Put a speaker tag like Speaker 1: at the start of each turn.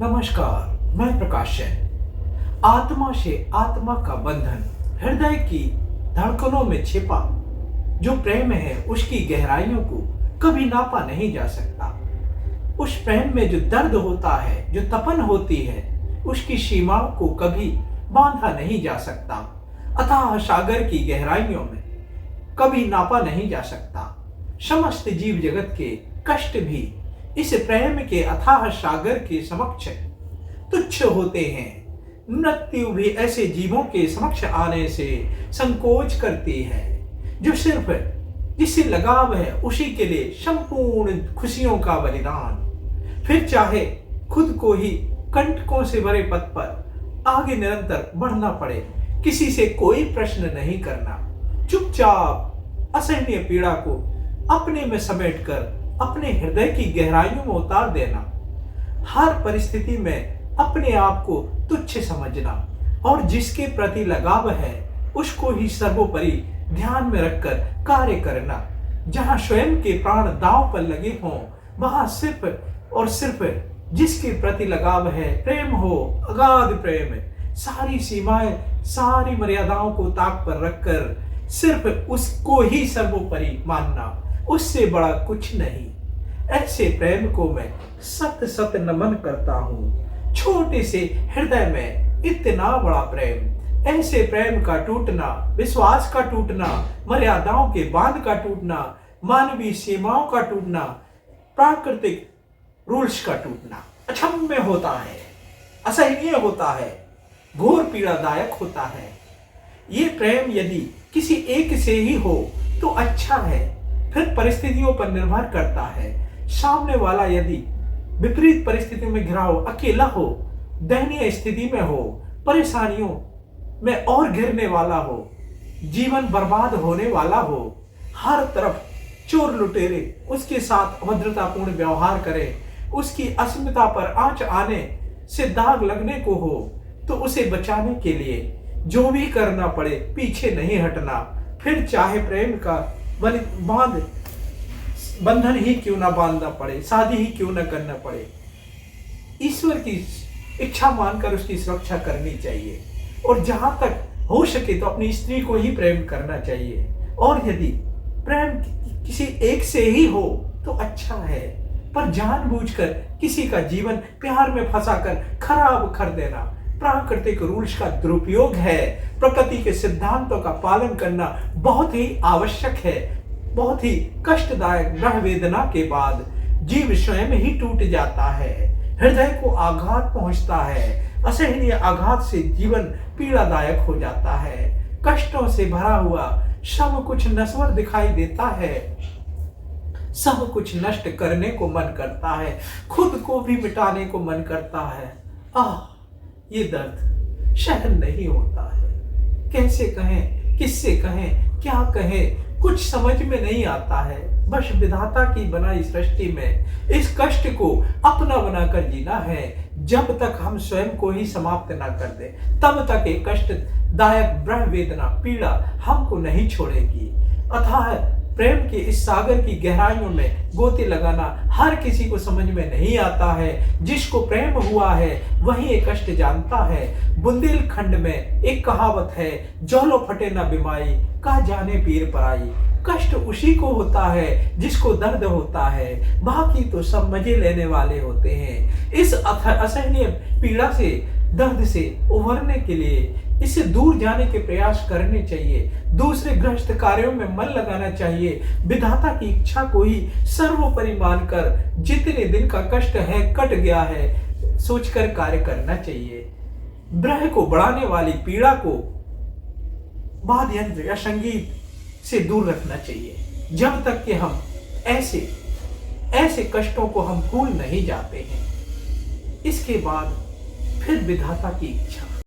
Speaker 1: नमस्कार, मैं प्रकाश जैन। आत्मा से आत्मा का बंधन, हृदय की धड़कनों में छिपा जो प्रेम है उसकी गहराइयों को कभी नापा नहीं जा सकता। उस प्रेम में जो दर्द होता है, जो तपन होती है, उसकी सीमाओं को कभी बांधा नहीं जा सकता। अथाह सागर की गहराइयों में कभी नापा नहीं जा सकता। समस्त जीव जगत के कष्ट भी इस प्रेम के अथाह सागर के समक्ष तुच्छ होते हैं। मृत्यु भी ऐसे जीवों के समक्ष आने से संकोच करती है। जो सिर्फ जिससे लगाव है उसी के लिए संपूर्ण खुशियों का बलिदान। फिर चाहे खुद को ही कंटकों से भरे पथ पर आगे निरंतर बढ़ना पड़े, किसी से कोई प्रश्न नहीं करना, चुपचाप असहनीय पीड़ा को अपने में समेटकर अपने हृदय की गहराइयों में उतार देना। हर परिस्थिति में अपने आप को तुच्छ समझना और जिसके प्रति लगाव है उसको ही सर्वोपरि ध्यान में रखकर कार्य करना। जहां स्वयं के प्राण दांव पर लगे हों, वहां सिर्फ और सिर्फ जिसके प्रति लगाव है, प्रेम हो, अगाध प्रेम, सारी सीमाएं, सारी मर्यादाओं को ताक पर रखकर सिर्फ उसको ही सर्वोपरि मानना, उससे बड़ा कुछ नहीं। ऐसे प्रेम को मैं सत सत नमन करता हूँ। छोटे से हृदय में इतना बड़ा प्रेम, ऐसे प्रेम का टूटना, विश्वास का टूटना, मर्यादाओं के बांध का टूटना, मानवीय सीमाओं का टूटना, प्राकृतिक रूल्स का टूटना अक्षम्य होता है, असहनीय होता है, घोर पीड़ादायक होता है। ये प्रेम यदि किसी एक से ही हो तो अच्छा है, फिर परिस्थितियों पर निर्भर करता है। सामने वाला यदि विपरीत परिस्थितियों में घिरा हो, अकेला हो, दयनीय स्थिति में हो, परेशानियों में और घिरने वाला हो, जीवन बर्बाद होने वाला हो, हर तरफ चोर लुटेरे उसके साथ अभद्रतापूर्ण व्यवहार करें, उसकी अस्मिता पर आंच आने से दाग लगने को हो, तो उसे बचाने के लिए जो भी करना पड़े पीछे नहीं हटना। फिर चाहे प्रेम का बंधन ही क्यों ना बांधना पड़े, शादी ही क्यों ना करना पड़े, ईश्वर की इच्छा मानकर उसकी सुरक्षा करनी चाहिए। और जहां तक हो सके तो अपनी स्त्री को ही प्रेम करना चाहिए। और यदि प्रेम किसी एक से ही हो तो अच्छा है, पर जानबूझकर किसी का जीवन प्यार में फंसाकर खराब कर देना प्राकृतिक रूल्स का दुरुपयोग है। प्रकृति के सिद्धांतों का पालन करना बहुत ही आवश्यक है। बहुत ही कष्टदायक ग्रह वेदना के बाद जीव स्वयं ही टूट जाता है, हृदय को आघात पहुंचता है। असहनीय आघात से जीवन पीड़ादायक हो जाता है। कष्टों से भरा हुआ सब कुछ नश्वर दिखाई देता है, सब कुछ नष्ट करने को मन करता है, खुद को भी मिटाने को मन करता है। ये दर्द सहन नहीं होता है। कैसे कहें, किससे कहें, क्या कहें, कुछ समझ में नहीं आता है। बस विधाता की बनाई सृष्टि में इस कष्ट को अपना बनाकर जीना है। जब तक हम स्वयं को ही समाप्त ना कर दे, तब तक एक कष्टदायक ब्रह्म वेदना पीड़ा हमको नहीं छोड़ेगी। अथाह प्रेम के इस सागर की गहराइयों में गोते लगाना हर किसी को समझ में नहीं आता है। जिसको प्रेम हुआ है वही ये कष्ट जानता है। बुंदेलखंड में एक कहावत है, जौलो फटे ना बिमाई, कहा जाने पीर पराई। कष्ट उसी को होता है जिसको दर्द होता है, बाकी तो सब मजे लेने वाले होते हैं। इस असहनीय पीड़ा से, दर्द से उभरने के लिए इससे दूर जाने के प्रयास करने चाहिए। दूसरे गृहस्थ कार्यों में मन लगाना चाहिए। विधाता की इच्छा को ही सर्वोपरि मानकर जितने दिन का कष्ट है कट गया है सोचकर कार्य करना चाहिए। ब्रह को बढ़ाने वाली पीड़ा को वाद्य यंत्र या संगीत से दूर रखना चाहिए, जब तक कि हम ऐसे कष्टों को हम भूल नहीं जाते हैं। इसके बाद फिर विधाता की इच्छा